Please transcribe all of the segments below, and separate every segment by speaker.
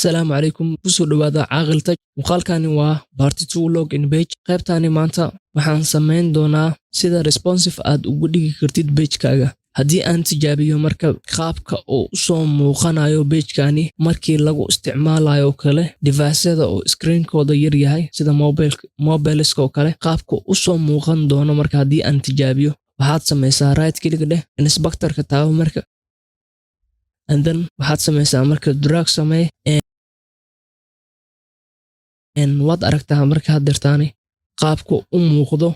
Speaker 1: السلام عليكم kusoo dhawaada caaqil tag muuqaalkani waa part 2 login page qaybtani maanta waxaan sameyn doonaa sida responsive aad ugu dhigi kartid page-kaaga haddii aan tijaabiyo marka qaabka uu soo muuqanayo page-kani markii lagu isticmaalayo kale device-yada oo screen-kooda yar yahay sida mobileska oo kale qaabka uu soo muuqan doono marka haddii aan tijaabiyo waxaad sameysaa right click dheh inspector-ka taabo marka and then waxaad sameysaa marka drag samee waad aragtaa marka hadeertaani qaabka u muuqdo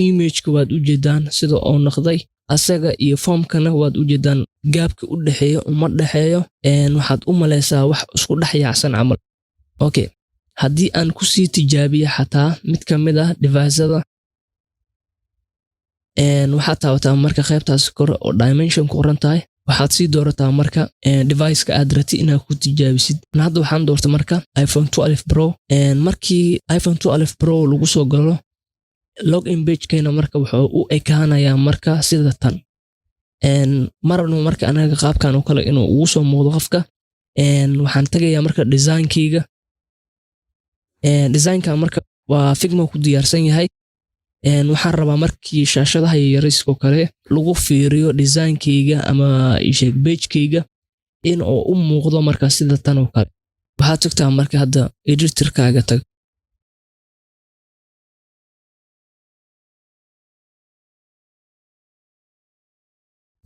Speaker 1: image-ka waad u jeedaan sida oo noqday asaga iyo formkana waad u jeedaan gaabka u dhaxeeyo uma dhaxeeyo waxaad u maleysaa wax isku dhex yaacsan camal okay haddii aan ku sii tijaabiyo xataa mid ka mid ah device-yada waxaad taabataa marka qaybtaas kore oo dimension ku qoran tahay waxaad sii doorataa marka device-ka aad rabtid inaad ku tijaabisid hadda waxaan doortay marka iPhone 12 Pro markii iPhone 12 Pro lagu soo galo login page-keena marka wuxuu u ekaanayaa marka sida tan marna marka anaga qaabkan oo kale inuu ugu soo muuqdo qofka waxaan tagayaa marka design-ka marka waa Figma ku diyaarsan yahay waxaan rabaa markii shaashadaha yariiska kale lagu fiiriyo design-kayga ama page-kayga in uu u muuqdo marka sida tan oo kale waxaad tagtaa marka hadda editor-kaaga tag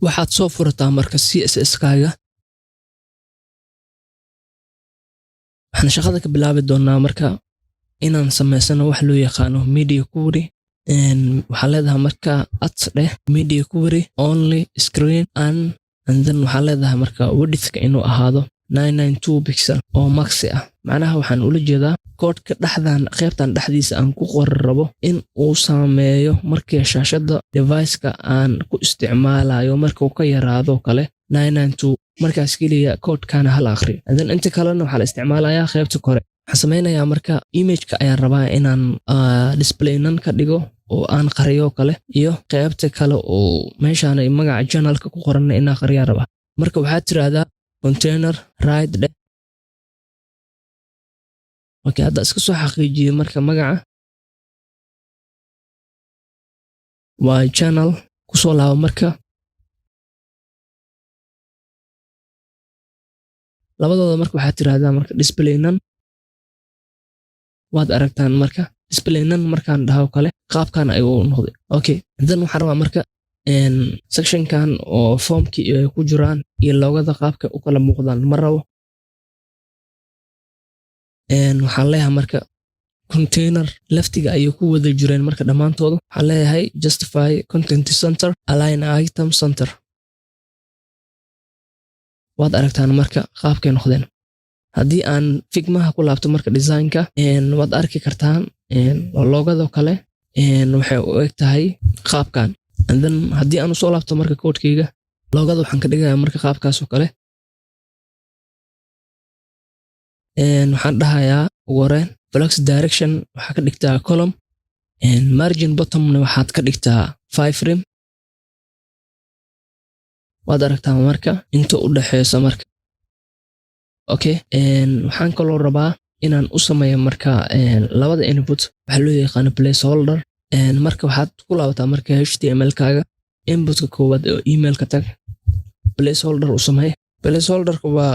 Speaker 1: waxaad soo furataa marka CSS-kaaga waxaan shaqada ka bilaabi doonaa marka inaan sameysano wax loo yaqaano media query waxaa leedahay marka ads dheh media query only screen and then waxaa leedahay marka width-ka inuu ahaado 992 pixel oo maxi ah macnaha waxaan ula jeedaa koodhka dhexdan qaybtan dhexdiisa aan ku qori rabo in uu saameeyo markii shaashada device-ka aan ku isticmaalayo marka uu ka yaraado kale 992 markaas kaliya koodhkana hal akhri and then inta kalena waxaa la isticmaalayaa qaybta kore waxaan sameynayaa marka image-ka ayaan rabaa inaan display-nan ka dhigo oo aan qariyo kale iyo qaybta kale oo meeshaan ay magaca channel-ka ku qoran inaan qariyo rabaa marka waxaad tiraahdaa container right dheh okay hadda iska soo xaqiijiyo marka magaca waa channel ku soo laabo marka labadooda marka waxaad tiraahdaa marka display-nan waad aragtaan marka display-nan markaan dhaho kale qaabkan ayuu noqday okay then waxaan rabaa marka section-kan oo formkii ay ku jiraan iyo loogada qaabka u kala muuqdaan ma rabo waxaan leeyahay marka container laftiga ayay ku wada jireen marka dhammaantooda waxaan leeyahay justify content center align item center waad aragtaan marka qaabkay noqdeen haddii aan Figmaha ku laabto marka design-ka waad arki kartaan loogada kale waxay u eg tahay qaabkan and then haddii aan soo laabto marka koodhkayga loogada waxaan ka dhigayaa marka qaabkaas oo kale waxaan dhahayaa ugu horreyn flux direction waxaa ka dhigtaa column margin bottomna waxaad ka dhigtaa 5 rem waad aragtaa marka inta u dhaxeyso marka okay waxaan kaloo rabaa inaan u sameeyo marka labada input waxa loo yaqaan placeholder marka waxaad ku laabataa marka HTML-kaaga input-ka koowaad oo email-ka tag placeholder u samee placeholder-ka waa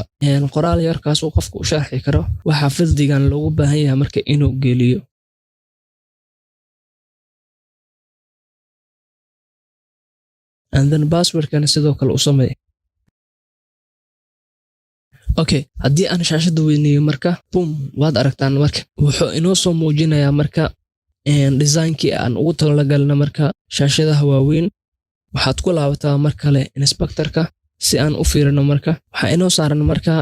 Speaker 1: qoraal yarkaas oo qofku u sharxi karo waxa fildigan loogu baahan yahay marka inuu geliyo and then password-kana sidoo kale u samee okay haddii aan shaashada weyneeyo marka boom waad aragtaan marka wuxuu inoo soo muujinayaa marka design-kii aan ugu talagalna marka shaashadaha waaweyn waxaad ku laabataa mar kale inspector-ka si aan u fiirino marka waxaa inoo saaran marka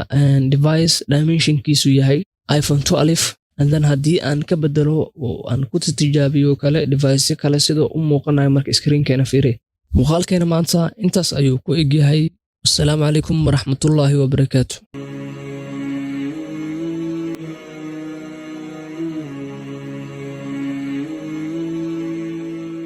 Speaker 1: device dimension-kiisu yahay iPhone 12 and then haddii aan ka bedelo oo aan ku tijaabiyo kale device kale sida u muuqanayo marka screen-keena fiiri muuqaalkeena maanta intaas ayuu ku eg yahay. Assalaamu calaykum waraxmatullaahi wabarakaatuh.